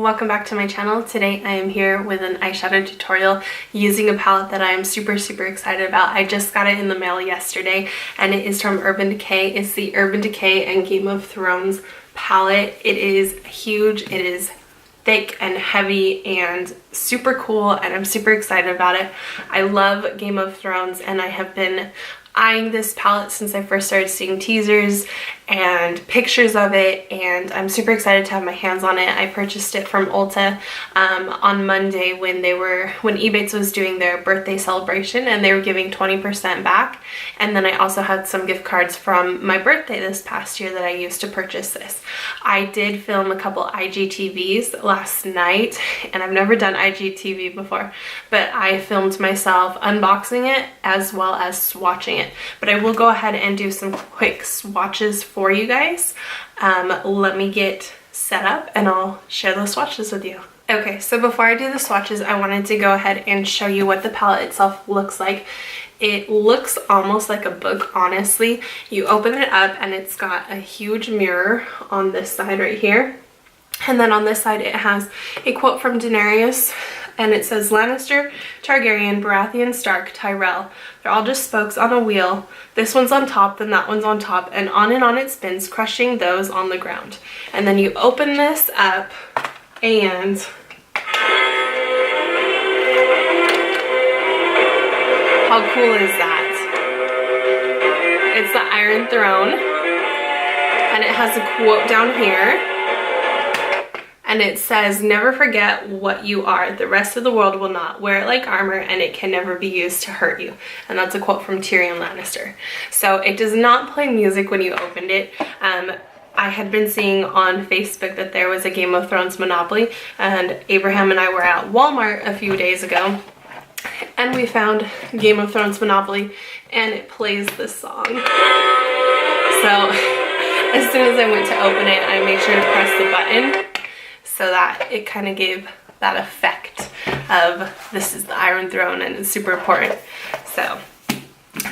welcome back to my channel. Today I am here with an eyeshadow tutorial using a palette that I am super excited about. I just got it in the mail yesterday and it is from Urban Decay. It's the Urban Decay and Game of Thrones palette. It is huge, it is thick and heavy and super cool, and I'm super excited about it. I love Game of Thrones and I have been eyeing this palette since I first started seeing teasers and pictures of it, and I'm super excited to have my hands on it. I purchased it from Ulta on Monday when Ebates was doing their birthday celebration and they were giving 20% back, and then I also had some gift cards from my birthday this past year that I used to purchase this. I did film a couple IGTVs last night, and I've never done IGTV before, but I filmed myself unboxing it as well as swatching it. But I will go ahead and do some quick swatches for you guys. Let me get set up and I'll share those swatches with you. Okay, so before I do the swatches, I wanted to go ahead and show you what the palette itself looks like. It looks almost like a book, honestly. You open it up and it's got a huge mirror on this side right here. And then on this side it has a quote from Daenerys, and it says, "Lannister, Targaryen, Baratheon, Stark, Tyrell. They're all just spokes on a wheel. This one's on top, then that one's on top, and on it spins, crushing those on the ground." And then you open this up and how cool is that? It's the Iron Throne, and it has a quote down here. And it says, "Never forget what you are. The rest of the world will not. Wear it like armor and it can never be used to hurt you." And that's a quote from Tyrion Lannister. So it does not play music when you opened it. I had been seeing on Facebook that there was a Game of Thrones Monopoly, and Abraham and I were at Walmart a few days ago and we found Game of Thrones Monopoly and it plays this song. So as soon as I went to open it, I made sure to press the button so that it kind of gave that effect of this is the Iron Throne and it's super important. So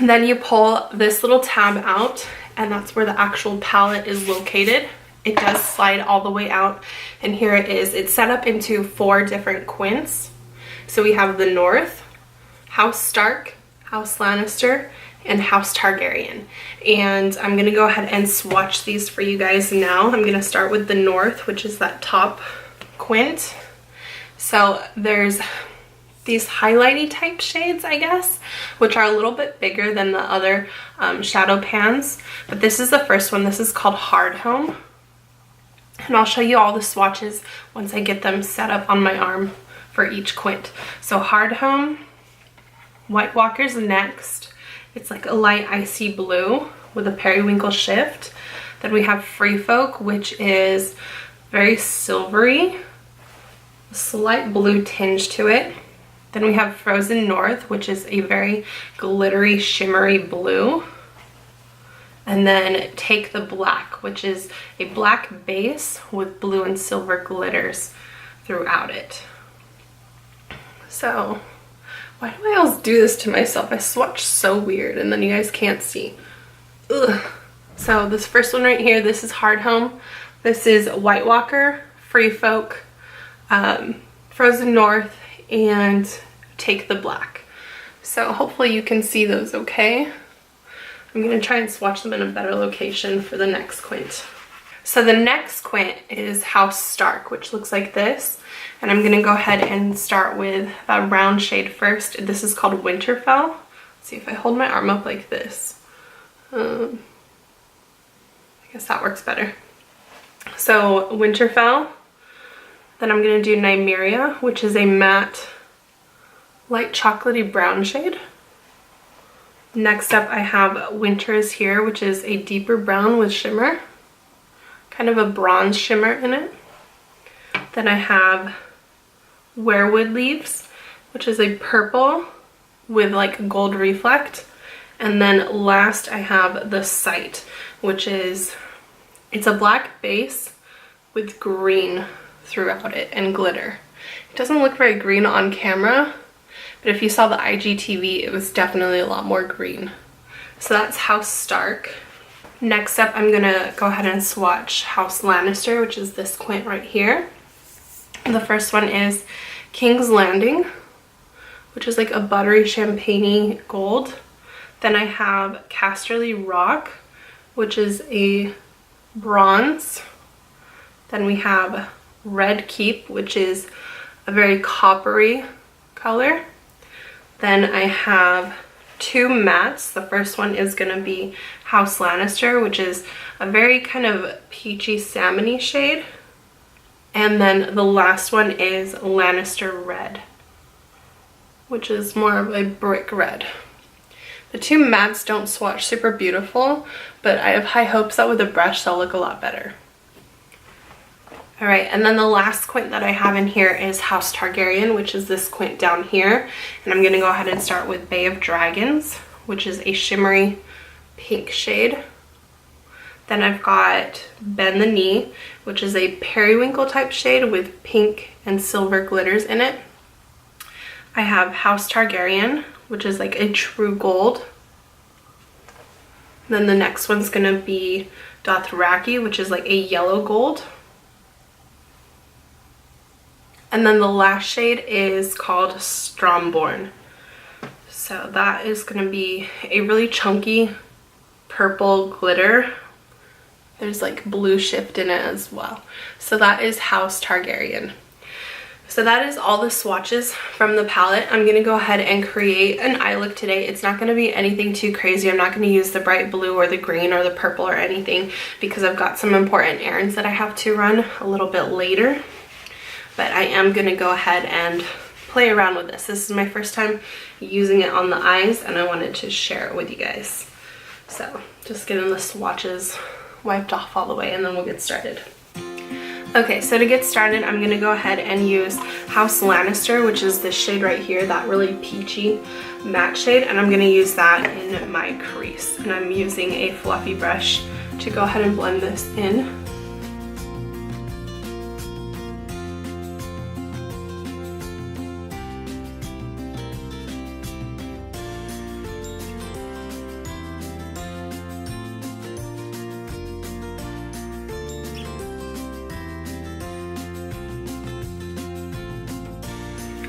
then you pull this little tab out, and that's where the actual palette is located. It does slide all the way out, and here it is. It's set up into 4 different quints. So we have the North, House Stark, House Lannister, and House Targaryen. And I'm gonna go ahead and swatch these for you guys now. I'm gonna start with the North, which is that top quint. So there's these highlighty type shades, I guess, which are a little bit bigger than the other shadow pans. But this is the first one. This is called Hardhome. And I'll show you all the swatches once I get them set up on my arm for each quint. So Hardhome, White Walker's next. It's like a light icy blue with a periwinkle shift. Then we have Free Folk, which is very silvery, a slight blue tinge to it. Then we have Frozen North, which is a very glittery, shimmery blue. And then Take the Black, which is a black base with blue and silver glitters throughout it. So why do I always do this to myself? I swatch so weird and then you guys can't see. Ugh. So this first one right here, this is Hardhome. This is White Walker, Free Folk, Frozen North, and Take the Black. So hopefully you can see those okay. I'm gonna try and swatch them in a better location for the next quint. So the next quint is House Stark, which looks like this. And I'm gonna go ahead and start with that brown shade first. This is called Winterfell. Let's see if I hold my arm up like this. I guess that works better. So Winterfell. Then I'm gonna do Nymeria, which is a matte, light chocolatey brown shade. Next up I have Winter is Here, which is a deeper brown with shimmer. Kind of a bronze shimmer in it. Then I have Weirwood Leaves, which is a purple with like gold reflect. And then last I have The Sight, which is, it's a black base with green throughout it and glitter. It doesn't look very green on camera, but if you saw the IGTV, it was definitely a lot more green. So that's House Stark. Next up, I'm gonna go ahead and swatch House Lannister, which is this quint right here. The first one is King's Landing, which is like a buttery champagne gold. Then I have Casterly Rock, which is a bronze. Then we have Red Keep, which is a very coppery color. Then I have two mattes. The first one is going to be House Lannister, which is a very kind of peachy salmony shade. And then the last one is Lannister Red, which is more of a brick red. The two mattes don't swatch super beautiful, but I have high hopes that with a brush they'll look a lot better. Alright, and then the last quint that I have in here is House Targaryen, which is this quint down here. And I'm going to go ahead and start with Bay of Dragons, which is a shimmery pink shade. Then I've got Bend the Knee, which is a periwinkle type shade with pink and silver glitters in it. I have House Targaryen, which is like a true gold. Then the next one's going to be Dothraki, which is like a yellow gold. And then the last shade is called Stromborn. So that is going to be a really chunky purple glitter. There's like blue shift in it as well. So that is House Targaryen. So that is all the swatches from the palette. I'm going to go ahead and create an eye look today. It's not going to be anything too crazy. I'm not going to use the bright blue or the green or the purple or anything because I've got some important errands that I have to run a little bit later. But I am going to go ahead and play around with this. This is my first time using it on the eyes and I wanted to share it with you guys. So just getting the swatches wiped off all the way and then we'll get started. Okay, so to get started, I'm going to go ahead and use House Lannister, which is this shade right here, that really peachy matte shade, and I'm going to use that in my crease. And I'm using a fluffy brush to go ahead and blend this in.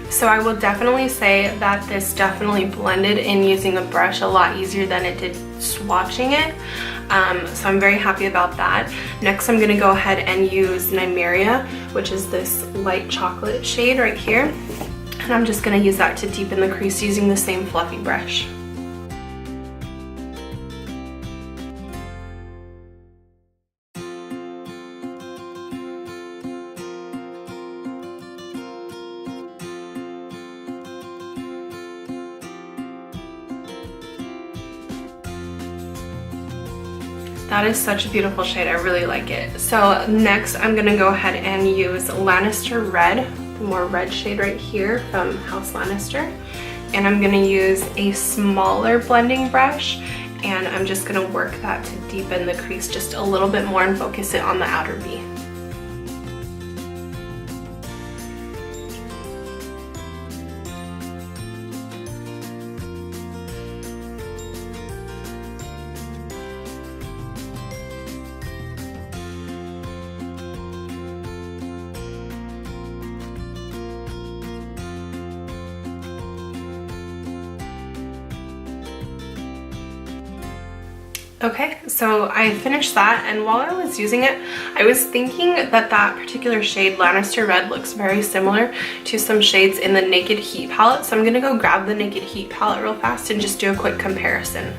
So I will definitely say that this definitely blended in using a brush a lot easier than it did swatching it. So I'm very happy about that. Next I'm going to go ahead and use Nymeria, which is this light chocolate shade right here. And I'm just going to use that to deepen the crease using the same fluffy brush. That is such a beautiful shade. I really like it. So next I'm going to go ahead and use Lannister Red, the more red shade right here from House Lannister. And I'm going to use a smaller blending brush and I'm just going to work that to deepen the crease just a little bit more and focus it on the outer V. Okay, so I finished that, and while I was using it, I was thinking that that particular shade, Lannister Red, looks very similar to some shades in the Naked Heat palette, so I'm gonna go grab the Naked Heat palette real fast and just do a quick comparison.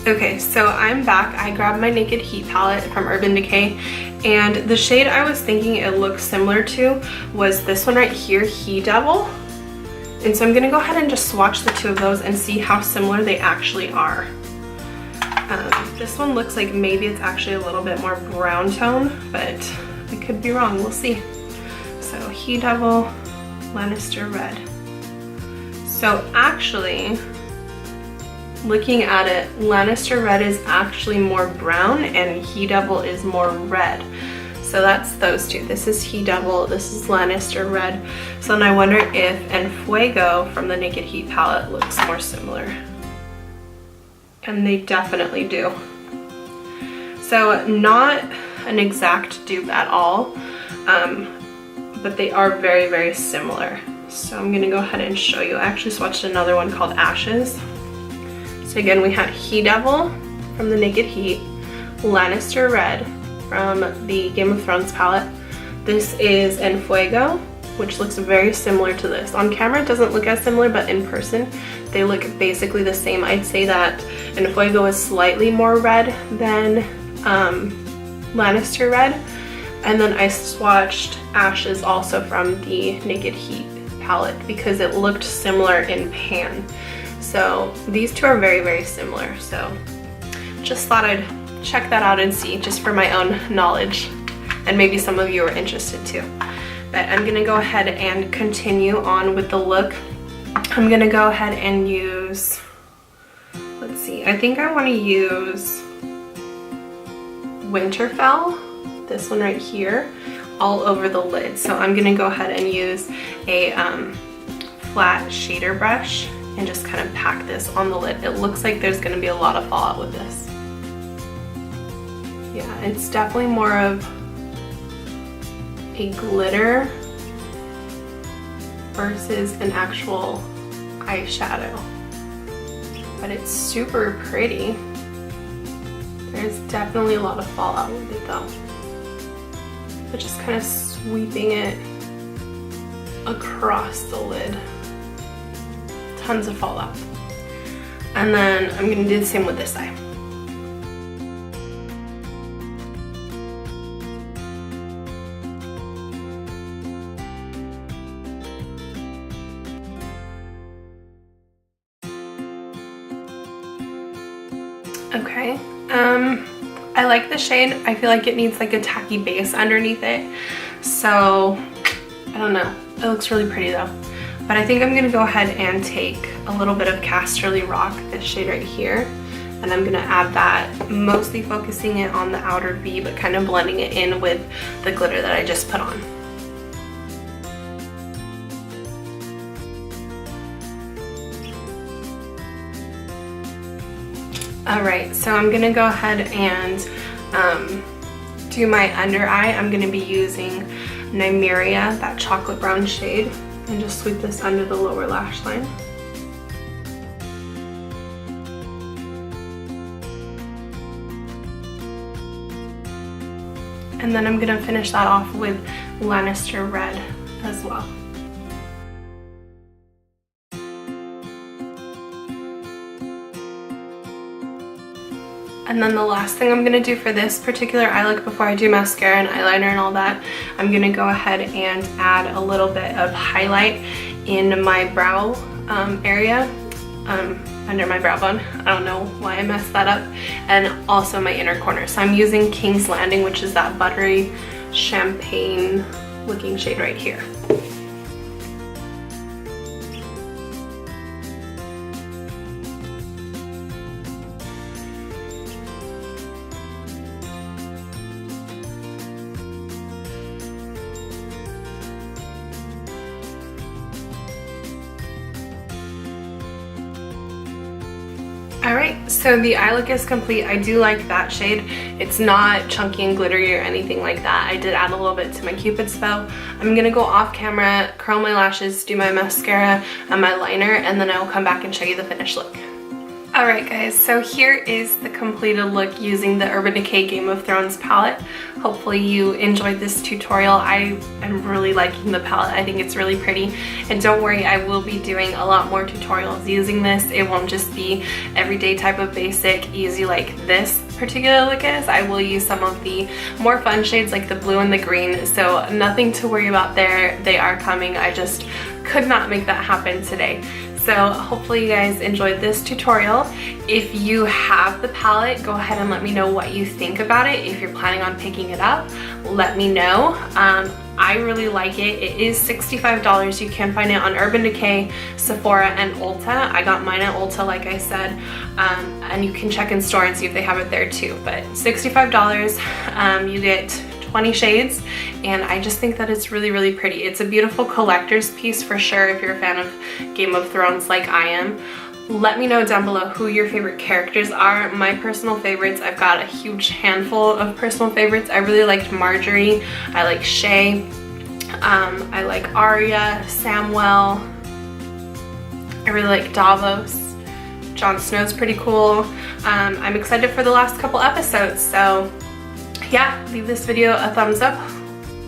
Okay, so I'm back. I grabbed my Naked Heat palette from Urban Decay, and the shade I was thinking it looked similar to was this one right here, He Devil. And so I'm gonna go ahead and just swatch the two of those and see how similar they actually are. This one looks like maybe it's actually a little bit more brown tone, but I could be wrong, we'll see. So He Devil, Lannister Red. So actually, looking at it, Lannister Red is actually more brown and He Devil is more red. So that's those two. This is He Devil, this is Lannister Red. So then I wonder if Enfuego from the Naked Heat palette looks more similar. And they definitely do. So not an exact dupe at all, but they are very, very similar. So I'm gonna go ahead and show you. I actually swatched another one called Ashes. So again, we had He Devil from the Naked Heat, Lannister Red from the Game of Thrones palette. This is En Fuego, which looks very similar to this. On camera, it doesn't look as similar, but in person, they look basically the same. I'd say that En Fuego is slightly more red than Lannister Red. And then I swatched Ashes also from the Naked Heat palette because it looked similar in pan. So these two are very, very similar. So just thought I'd check that out and see, just for my own knowledge. And maybe some of you are interested too. But I'm gonna go ahead and continue on with the look. I'm gonna go ahead and use, let's see, I think I wanna use Winterfell, this one right here, all over the lid. So I'm gonna go ahead and use a flat shader brush and just kind of pack this on the lid. It looks like there's gonna be a lot of fallout with this. Yeah, it's definitely more of a glitter versus an actual eyeshadow, but it's super pretty. There's definitely a lot of fallout with it though, but just kind of sweeping it across the lid. Tons of fallout. And then I'm gonna do the same with this eye. Okay, I like the shade. I feel like it needs like a tacky base underneath it. So, I don't know. It looks really pretty though. But I think I'm gonna go ahead and take a little bit of Casterly Rock, this shade right here, and I'm gonna add that, mostly focusing it on the outer V, but kind of blending it in with the glitter that I just put on. Alright, so I'm gonna go ahead and do my under eye. I'm gonna be using Nymeria, that chocolate brown shade, and just sweep this under the lower lash line. And then I'm gonna finish that off with Lannister Red as well. And then the last thing I'm gonna do for this particular eye look before I do mascara and eyeliner and all that, I'm gonna go ahead and add a little bit of highlight in my brow area, under my brow bone. I don't know why I messed that up. And also my inner corner. So I'm using King's Landing, which is that buttery champagne looking shade right here. Alright, so the eye look is complete. I do like that shade. It's not chunky and glittery or anything like that. I did add a little bit to my Cupid's bow. I'm gonna go off camera, curl my lashes, do my mascara and my liner, and then I will come back and show you the finished look. Alright guys, so here is the completed look using the Urban Decay Game of Thrones palette. Hopefully you enjoyed this tutorial. I am really liking the palette. I think it's really pretty. And don't worry, I will be doing a lot more tutorials using this. It won't just be everyday type of basic, easy like this particular look is. I will use some of the more fun shades like the blue and the green. So nothing to worry about there. They are coming. I just could not make that happen today. So hopefully you guys enjoyed this tutorial. If you have the palette, go ahead and let me know what you think about it. If you're planning on picking it up, let me know. I really like it. It is $65. You can find it on Urban Decay, Sephora, and Ulta. I got mine at Ulta, like I said, and you can check in store and see if they have it there too. But $65, you get 20 shades, and I just think that it's really, really pretty. It's a beautiful collector's piece for sure if you're a fan of Game of Thrones like I am. Let me know down below who your favorite characters are. My personal favorites, I've got a huge handful of personal favorites. I really liked Marjorie, I like Shay, I like Arya, Samwell. I really like Davos. Jon Snow's pretty cool. I'm excited for the last couple episodes, so yeah, leave this video a thumbs up.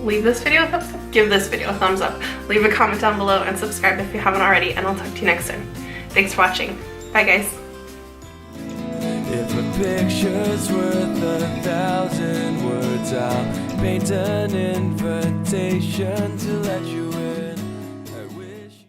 Leave this video a thumbs up? Give this video a thumbs up. Leave a comment down below and subscribe if you haven't already, and I'll talk to you next time. Thanks for watching. Bye guys. If a picture's worth 1,000 words, I'll paint an invitation to let you